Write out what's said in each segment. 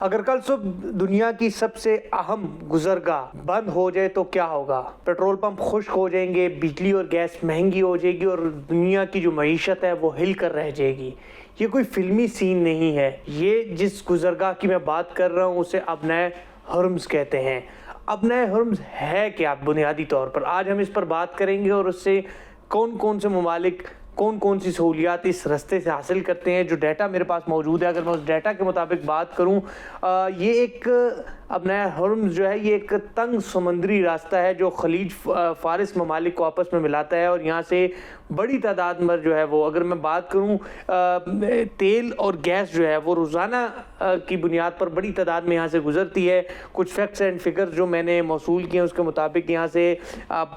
اگر کل صبح دنیا کی سب سے اہم گزرگاہ بند ہو جائے تو کیا ہوگا؟ پیٹرول پمپ خشک ہو جائیں گے، بجلی اور گیس مہنگی ہو جائے گی اور دنیا کی جو معیشت ہے وہ ہل کر رہ جائے گی۔ یہ کوئی فلمی سین نہیں ہے، یہ جس گزرگاہ کی میں بات کر رہا ہوں اسے ابنائے ہرمز کہتے ہیں۔ ابنائے ہرمز ہے کیا بنیادی طور پر؟ آج ہم اس پر بات کریں گے اور اس سے کون کون سے ممالک کون سی سہولیات اس رستے سے حاصل کرتے ہیں۔ جو ڈیٹا میرے پاس موجود ہے، اگر میں اس ڈیٹا کے مطابق بات کروں، یہ ایک ابنائے ہرمز جو ہے یہ ایک تنگ سمندری راستہ ہے جو خلیج فارس ممالک کو آپس میں ملاتا ہے، اور یہاں سے بڑی تعداد میں جو ہے وہ، اگر میں بات کروں تیل اور گیس جو ہے وہ روزانہ کی بنیاد پر بڑی تعداد میں یہاں سے گزرتی ہے۔ کچھ فیکٹس اینڈ فگر جو میں نے موصول کیے ہیں اس کے مطابق یہاں سے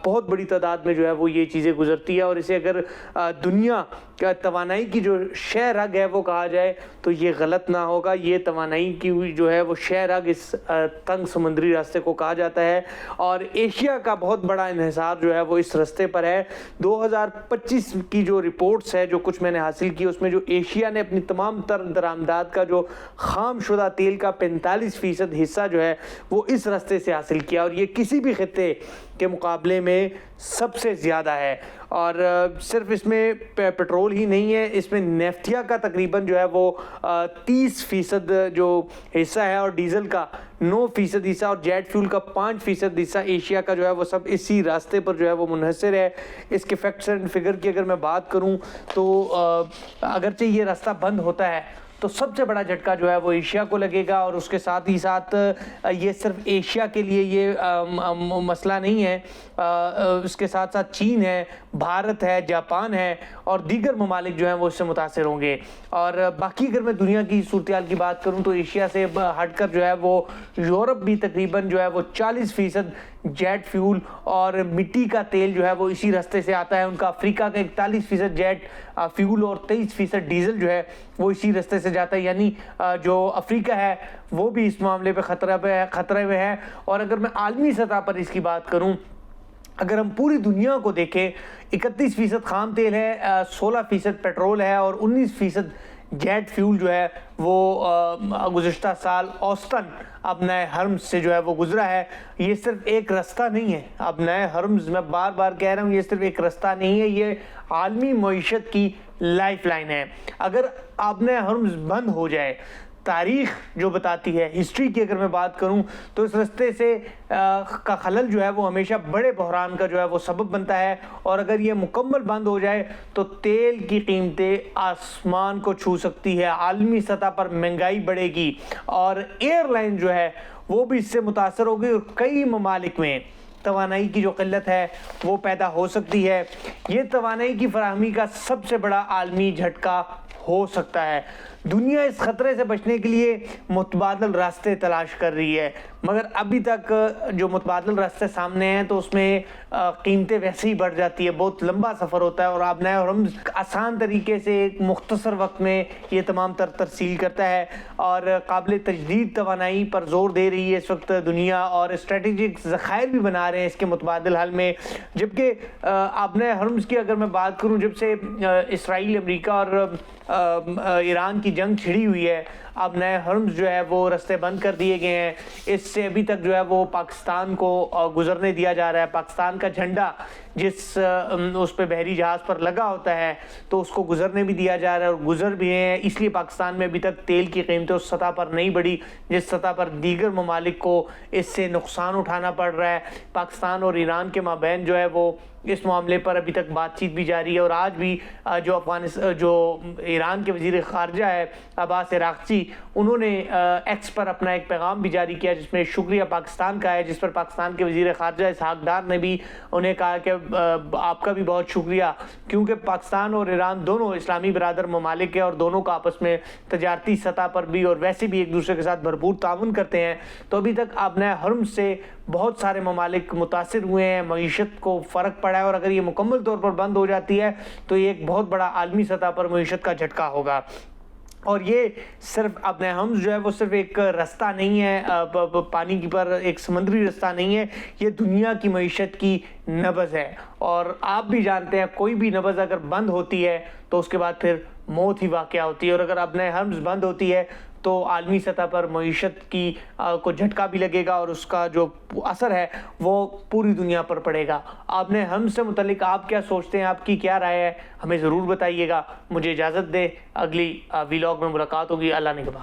بہت بڑی تعداد میں جو ہے وہ یہ چیزیں گزرتی ہے، اور اسے اگر دنیا کا توانائی کی جو شہ رگ ہے وہ کہا جائے تو یہ غلط نہ ہوگا۔ یہ توانائی کی جو ہے وہ شہ رگ اس تنگ سمندری راستے کو کہا جاتا ہے، اور ایشیا کا بہت بڑا انحصار جو ہے وہ اس راستے پر ہے۔ 2025 کی جو رپورٹس ہے جو کچھ میں نے حاصل کی، اس میں جو ایشیا نے اپنی تمام تر درآمدات کا جو خام شدہ تیل کا 45% حصہ جو ہے وہ اس راستے سے حاصل کیا، اور یہ کسی بھی خطے کے مقابلے میں سب سے زیادہ ہے۔ اور صرف اس میں پیٹرول ہی نہیں ہے، اس میں نیفتیا کا تقریباً جو ہے وہ 30% جو حصہ ہے، اور ڈیزل کا 9% حصہ، اور جیٹ فیول کا 5% حصہ ایشیا کا جو ہے وہ سب اسی راستے پر جو ہے وہ منحصر ہے۔ اس کے فیکٹس اینڈ فگر کی اگر میں بات کروں تو اگرچہ یہ راستہ بند ہوتا ہے تو سب سے بڑا جھٹکا جو ہے وہ ایشیا کو لگے گا، اور اس کے ساتھ ہی ساتھ یہ صرف ایشیا کے لیے یہ مسئلہ نہیں ہے، اس کے ساتھ ساتھ چین ہے، بھارت ہے، جاپان ہے، اور دیگر ممالک جو ہیں وہ اس سے متاثر ہوں گے۔ اور باقی اگر میں دنیا کی صورتحال کی بات کروں تو ایشیا سے ہٹ کر جو ہے وہ یورپ بھی تقریباً جو ہے وہ 40% جیٹ فیول اور مٹی کا تیل جو ہے وہ اسی راستے سے آتا ہے۔ ان کا افریقہ کا 41% جیٹ فیول اور 23% ڈیزل جو ہے وہ اسی راستے سے جاتا ہے، یعنی جو افریقہ ہے وہ بھی اس معاملے پہ خطرے میں ہے۔ اور اگر میں عالمی سطح پر اس کی بات کروں، اگر ہم پوری دنیا کو دیکھیں، 31% خام تیل ہے، 16% پیٹرول ہے، اور 19% جیٹ فیول جو ہے وہ گزشتہ سال اوسطاً ابنائے ہرمز سے جو ہے وہ گزرا ہے۔ یہ صرف ایک راستہ نہیں ہے، ابنائے ہرمز میں بار بار کہہ رہا ہوں، یہ صرف ایک راستہ نہیں ہے، یہ عالمی معیشت کی لائف لائن ہے۔ اگر ابنائے ہرمز بند ہو جائے، تاریخ جو بتاتی ہے، ہسٹری کی اگر میں بات کروں تو اس راستے سے کا خلل جو ہے وہ ہمیشہ بڑے بحران کا جو ہے وہ سبب بنتا ہے، اور اگر یہ مکمل بند ہو جائے تو تیل کی قیمتیں آسمان کو چھو سکتی ہے، عالمی سطح پر مہنگائی بڑھے گی، اور ایئر لائن جو ہے وہ بھی اس سے متاثر ہوگی، اور کئی ممالک میں توانائی کی جو قلت ہے وہ پیدا ہو سکتی ہے۔ یہ توانائی کی فراہمی کا سب سے بڑا عالمی جھٹکا ہو سکتا ہے۔ دنیا اس خطرے سے بچنے کے لیے متبادل راستے تلاش کر رہی ہے، مگر ابھی تک جو متبادل راستے سامنے ہیں تو اس میں قیمتیں ویسے ہی بڑھ جاتی ہے، بہت لمبا سفر ہوتا ہے، اور ابنائے ہرمز آسان طریقے سے ایک مختصر وقت میں یہ تمام ترسیل کرتا ہے، اور قابل تجدید توانائی پر زور دے رہی ہے اس وقت دنیا، اور اسٹریٹجک ذخائر بھی بنا رہے ہیں اس کے متبادل حل میں۔ جبکہ ابنائے ہرمز کی اگر میں بات کروں، جب سے اسرائیل، امریکہ اور ایران کی جنگ چھڑی ہوئی ہے، ابنائے ہرمز جو ہے وہ راستے بند کر دیے گئے ہیں۔ اس سے ابھی تک جو ہے وہ پاکستان کو گزرنے دیا جا رہا ہے، پاکستان کا جھنڈا جس اس پہ بحری جہاز پر لگا ہوتا ہے تو اس کو گزرنے بھی دیا جا رہا ہے، اور گزر بھی ہیں۔ اس لیے پاکستان میں ابھی تک تیل کی قیمتیں اس سطح پر نہیں بڑھی جس سطح پر دیگر ممالک کو اس سے نقصان اٹھانا پڑ رہا ہے۔ پاکستان اور ایران کے مابین جو ہے وہ اس معاملے پر ابھی تک بات چیت بھی جاری ہے، اور آج بھی جو ایران کے وزیر خارجہ ہے عباس عراقچی، انہوں نے ایکس پر اپنا ایک پیغام بھی جاری کیا جس میں شکریہ پاکستان کا ہے، جس پر پاکستان کے وزیر خارجہ اسحاق ڈار نے بھی انہیں کہا کہ آپ کا بھی بہت شکریہ، کیونکہ پاکستان اور ایران دونوں اسلامی برادر ممالک ہیں، اور دونوں کا آپس میں تجارتی سطح پر بھی اور ویسے بھی ایک دوسرے کے ساتھ بھرپور تعاون کرتے ہیں۔ تو ابھی تک ابنائے ہرمز سے بہت سارے ممالک متاثر ہوئے ہیں، معیشت کو فرق پڑا ہے، اور اگر یہ مکمل طور پر بند ہو جاتی ہے تو یہ ایک بہت بڑا عالمی سطح پر معیشت کا جھٹکا ہوگا۔ اور یہ صرف ابنائے ہرمز جو ہے وہ صرف ایک راستہ نہیں ہے، پانی کی پر ایک سمندری راستہ نہیں ہے، یہ دنیا کی معیشت کی نبض ہے، اور آپ بھی جانتے ہیں کوئی بھی نبض اگر بند ہوتی ہے تو اس کے بعد پھر موت ہی واقع ہوتی ہے، اور اگر ابنائے ہرمز بند ہوتی ہے تو عالمی سطح پر معیشت کی کو جھٹکا بھی لگے گا اور اس کا جو اثر ہے وہ پوری دنیا پر پڑے گا۔ آپ نے ہم سے متعلق آپ کیا سوچتے ہیں، آپ کی کیا رائے ہے، ہمیں ضرور بتائیے گا۔ مجھے اجازت دیں، اگلی ویلاگ میں ملاقات ہوگی۔ اللہ نگہبان۔